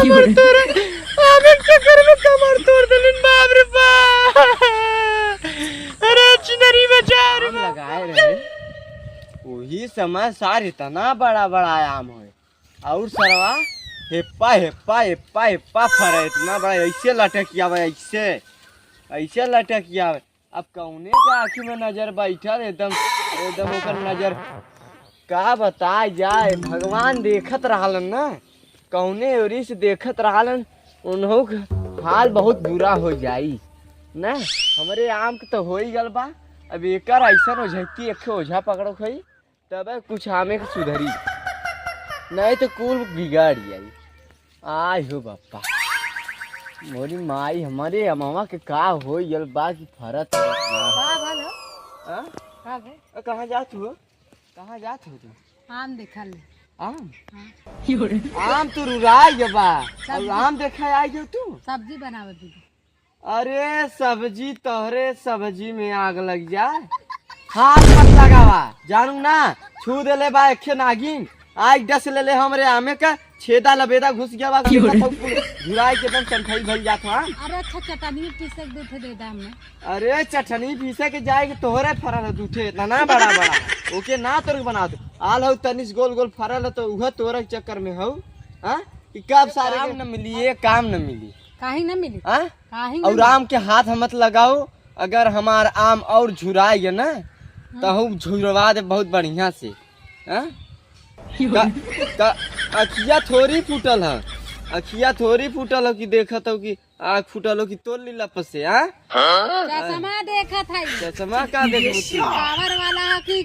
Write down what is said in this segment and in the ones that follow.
कमर तोड़ आम एक चक्कर में कमर तोड़ देलिन बाप रे बाप। अरे चिनरी बचा रे लगाए रहे वही समय सार इतना बड़ा बड़ा आम है और सरवा हेप्पा हेप्पा हेप्पा हेप्पा फरे इतना बड़ा ऐसे लटकिया ऐसे ऐसे लटकिया। अब कौने का आँखी में नजर बैठल एकदम एकदम ओकर नजर का बताए जाए भगवान देखत रहलन ना कौने ओरी से देखत रहलन उन्हों हाल बहुत बुरा हो जाई ना। हमारे आम के तो हो ही गल बा अब एकर ऐसा ओझती एक ओझा पकड़ो खई तब कुछ आमे के सुधरी नहीं तो कुल बिगाड़ जाई। आय हो बापा मोरी माई हमारे अमामा के का हो गल बा की फरत कहाँ जात हो कहाँ जात हो तुम? आम देखा ले आम आम तो रुराई बा और आम देखा आई जो तू सब्जी बनावे दीदी। अरे सब्जी तोहरे सब्जी में आग लग जाए हाथ मत लगावा जानू ना छू देले बा एक नागिन आज 10 ले ले हमरे आमे का छेदा लबेदा घुस गया बा झुराई के एकदम चनखाई भर जात हां। अरे अच्छा चटनी पीसे के दूठे दे दाम में। अरे चटनी पीसे के जाए के तोहरे फरल है दूठे ना ना बड़ा बड़ा ओके ना तोर बना दो आल हो तनिस गोल गोल फरल है तो उह तोरे चक्कर में हो हां कि कब सारे काम न मिली ये काम न मिली काहे न मिली हां काहे और आम के हाथ मत लगाओ अगर हमार आम और झुराए ना तो हम झुरवा दे बहुत बढ़िया से हां अखिया थोड़ी फूटल है अखिया थोड़ी फूटल हो कि देखत हो कि आँख फूटल हो कि तोड़ लीला पसे हाँ चश्मा देखत है चश्मा का देखो पावर वाला की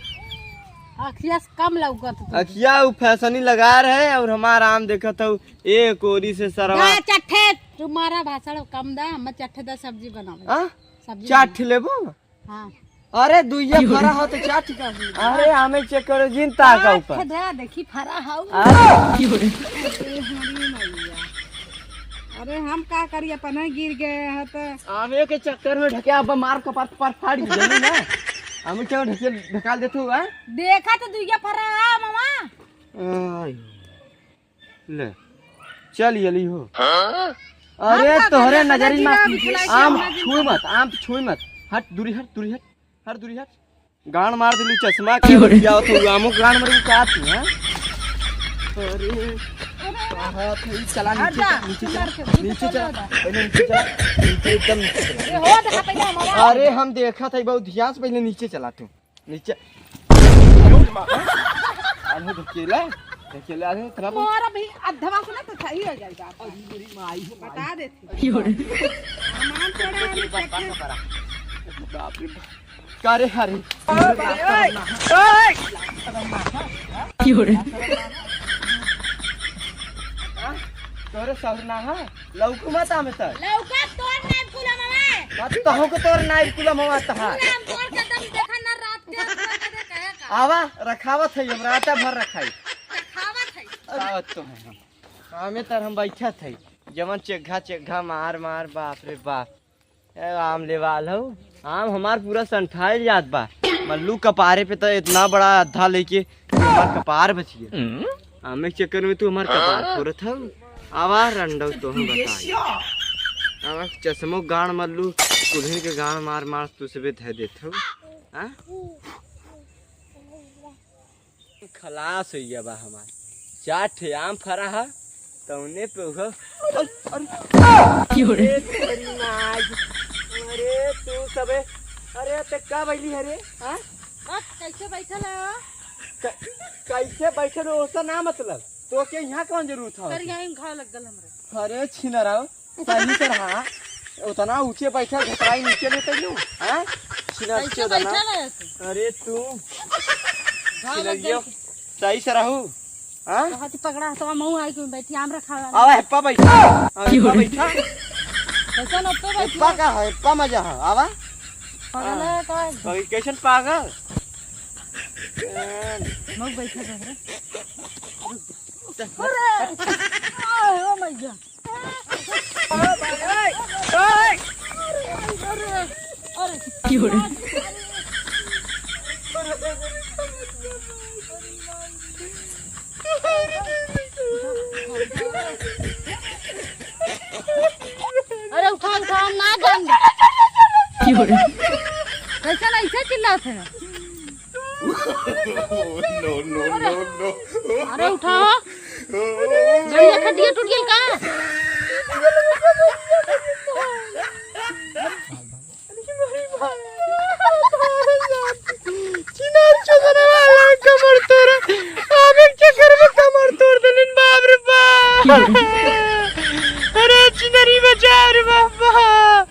अखिया कम लौकत अखिया वो फैशनी लगा रहे और हमारा आम देखत हो एक ओरी से सरवा चट्ठे तुम्हारा भाषण कम दा हम चट्ठे दा सब्जी बनावे हां चाट लेबो हां अरे दुइया फरा हो तो चाट का अरे हमें चेक करो जिनता का ऊपर देखी फरा हाउ अरे हम का करिए अपन गिर गए है तो आमे के चक्कर में ढके अब मार कपार पर फाड़ जल्दी ना हम क्या ढके ढकाल देतू हैं देखा तो दुइया फरा है मामा ले चल यली हो अरे तोहरे नजरी में आम छुई मत हट दूरी हट हर दूरी हट गान मार दिली चश्मा के क्या तो आमो गान मार का तू हैं अरे हां थई चला नीचे चला नीचे एकदम हो देखा पहले मामा अरे हम देखा था बहुत ध्यान से पहले नीचे चला तू नीचे आलू अकेला अरे तेरा मोरा भी अधवा से ना तो सही हो जाएगा अरे मेरी माई बता देती सामान थोड़ा बाप रे करे हरे तोरे सहरना है लौकू मत आमे त लौका तोड़ नाइ फूला मामा मत तहो के तोर नाइ फूला मामा तहा तोड़ के दम देखा ना रात के कहे का आवा रखावत है हमरा रात भर रखाई खावत है खावत तो है हमें तर हम बैठा थे जवन चेघा मार बाप रे बाप आम लेवाल हो आम हमार पूरा संठाइल जात बा मल्लू कपारे पे तो इतना बड़ा अद्धा लेके हमार कपार बच गया आमे के चक्कर में तू हमार कपार फोड़त हो आवा रंडो तो हम बताई आवा चश्मो गान मल्लू कुल्हिन के गान मार तू सबे धे देत हो हां खलास हो गया बा हमार 4 ठे आम फरा है तौने पे हो अरे तू सबे अरे ते का बैली हरे हां कैसे बैठल है कैसे बैठल हो ओसा ना मतलब तो के यहाँ कौन जरूरत है कर यहीं घाव लग गल हमरे अरे छिनरा सही से रहा उतना ऊंचे बैठल घटाई नीचे में तैयो हां छिनर कैसे बैठल है अरे तू छिनरियो सही से रहू हां हाथ पकड़ा तो मुंह आई के बैठी आम रखा आवा हेप्पा बैठा बैठा कैसे न पे बैठी हेप्पा का है हेप्पा मजा है आवा पागल है का कैसन पागल लोग बैठे रहे अरे ओ माय गॉड अरे की हो रहा कैसा ऐसे चिल्लाते हैं? अरे उठाओ, गड़िया खटिया टूट गई का? चिनार चोदने वाला कमर तोड़, आगे चक्कर में कमर तोड़ देलिन बाप रे बाप।